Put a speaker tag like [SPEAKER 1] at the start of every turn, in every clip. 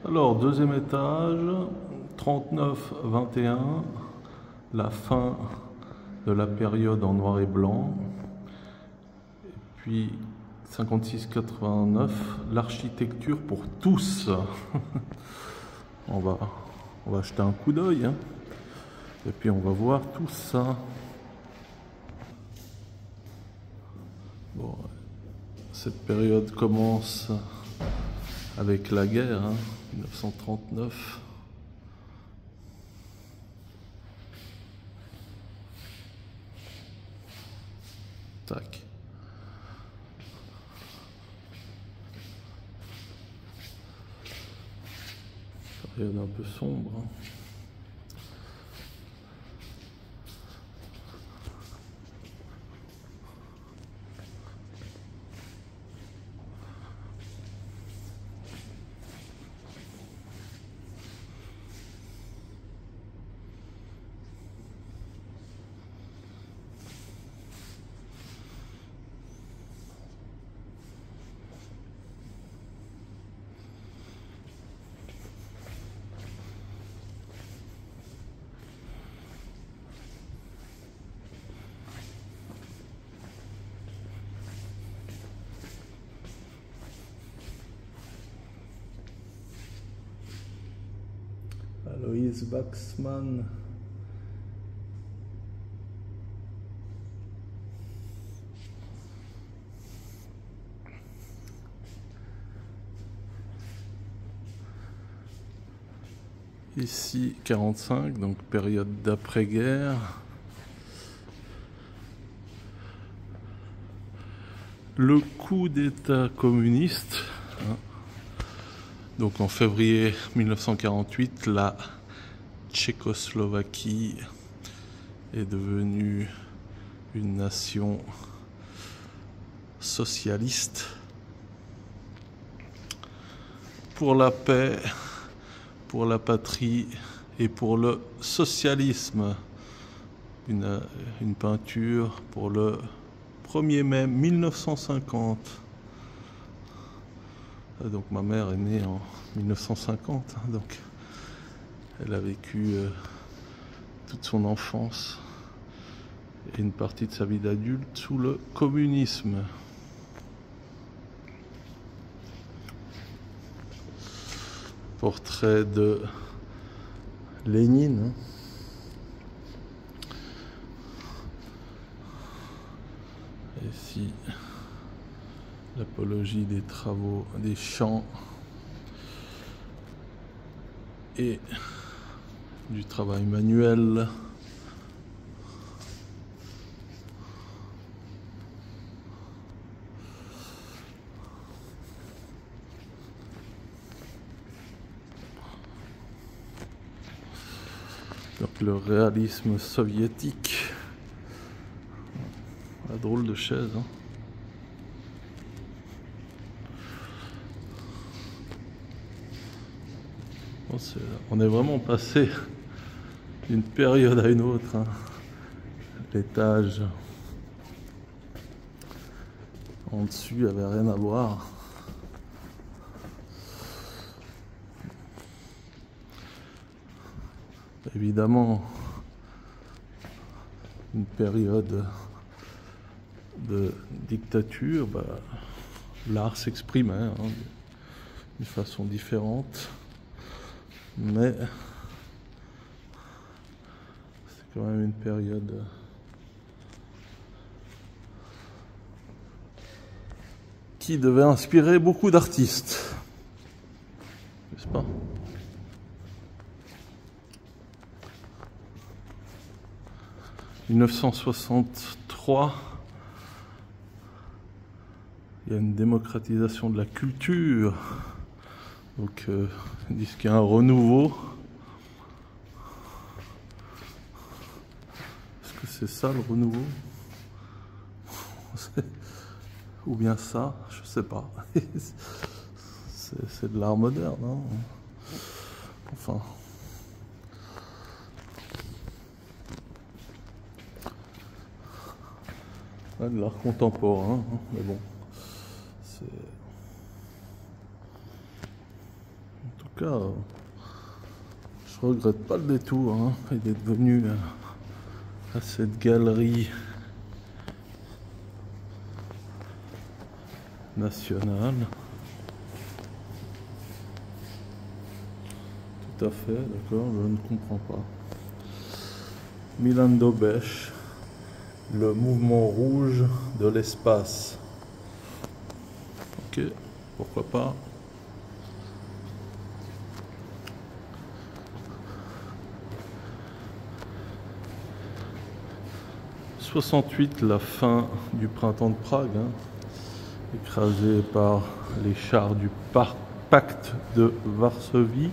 [SPEAKER 1] Alors, deuxième étage, 39-21, la fin de la période en noir et blanc. Et puis 56-89, l'architecture pour tous. on va, on va jeter un coup d'œil, hein. Et puis on va voir tout ça. Bon, cette période commence avec la guerre, hein, 1939. Tac. Période un peu sombre, hein. Alois Waxman. Ici 45, donc période d'après-guerre. Le coup d'État communiste, hein. Donc en février 1948, la Tchécoslovaquie est devenue une nation socialiste. Pour la paix, pour la patrie et pour le socialisme. Une peinture pour le 1er mai 1950. Donc ma mère est née en 1950, hein, donc elle a vécu toute son enfance et une partie de sa vie d'adulte sous le communisme. Portrait de Lénine. Ici, l'apologie des travaux, des champs et du travail manuel. Donc le réalisme soviétique. La drôle de chaise, hein. Bon, on est vraiment passé d'une période à une autre, hein. L'étage en dessus avait rien à voir. Évidemment, une période de dictature, l'art s'exprimait, hein, d'une façon différente, mais c'est quand même une période qui devait inspirer beaucoup d'artistes, n'est-ce pas? « 1963, il y a une démocratisation de la culture, donc ils disent qu'il y a un renouveau. Est-ce que c'est ça le renouveau? Ou bien ça? Je sais pas. C'est de l'art moderne, hein. Enfin. Ouais, de l'art contemporain, hein, mais bon, c'est... En tout tout cas, je regrette pas le détour, hein. Il est venu à cette galerie nationale. Tout à fait, d'accord, je ne comprends pas. Milan Dobeš, le mouvement rouge de l'espace. Ok, pourquoi pas. « 68, la fin du printemps de Prague, hein, écrasé par les chars du pacte de Varsovie.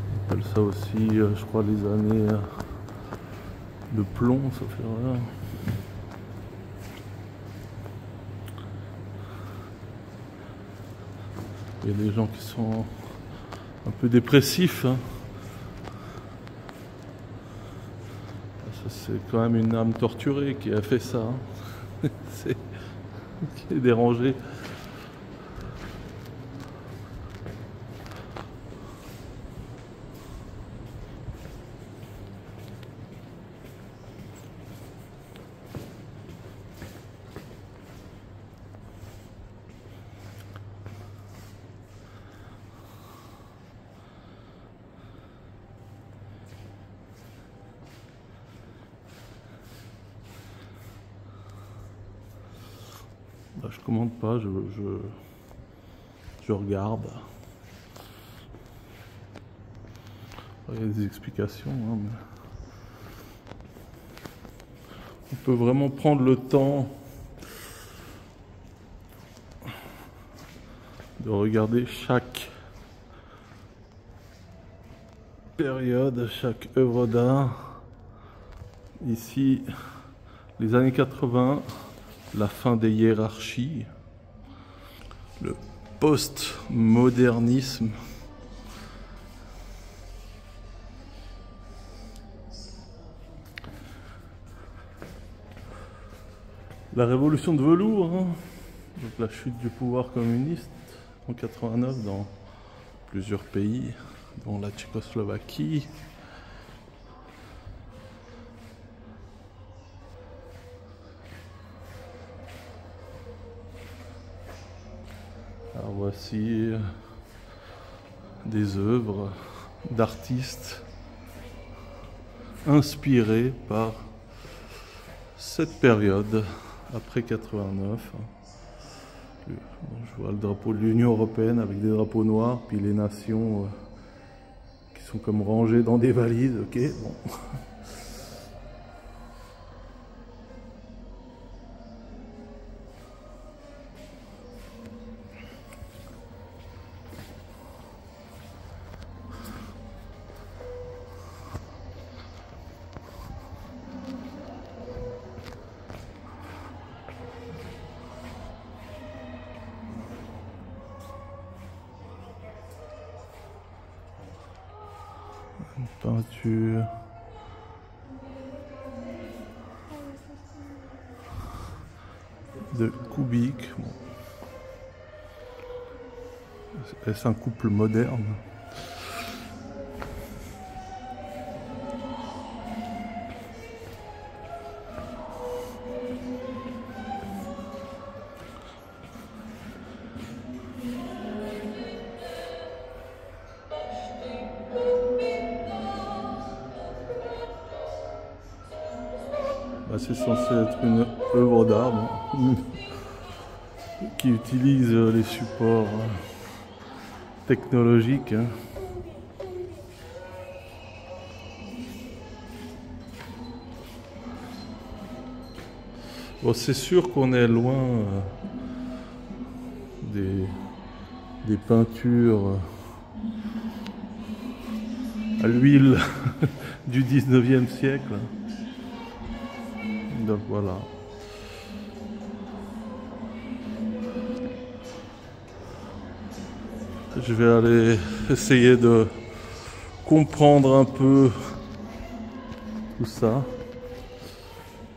[SPEAKER 1] On appelle ça aussi, je crois, les années de plomb, ça fait rien. Il y a des gens qui sont un peu dépressifs, hein. C'est quand même une âme torturée qui a fait ça, hein. Qui est dérangée. Bah, je commande pas, je regarde. Il y a des explications, hein, mais on peut vraiment prendre le temps de regarder chaque période, chaque œuvre d'art. Ici, les années 80. La fin des hiérarchies, le post-modernisme, la révolution de velours, hein, donc la chute du pouvoir communiste en 89 dans plusieurs pays, dont la Tchécoslovaquie. Alors voici des œuvres d'artistes inspirées par cette période après 89. Je vois le drapeau de l'Union européenne avec des drapeaux noirs, puis les nations qui sont comme rangées dans des valises. Ok, bon. Une peinture de Kubik. Bon. Est-ce un couple moderne? C'est censé être une œuvre d'art, bon, qui utilise les supports technologiques, hein. Bon, c'est sûr qu'on est loin des peintures à l'huile du 19e siècle. Donc voilà. Je vais aller essayer de comprendre un peu tout ça.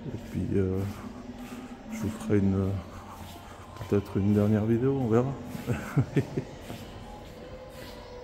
[SPEAKER 1] Et puis Je vous ferai peut-être une dernière vidéo, on verra.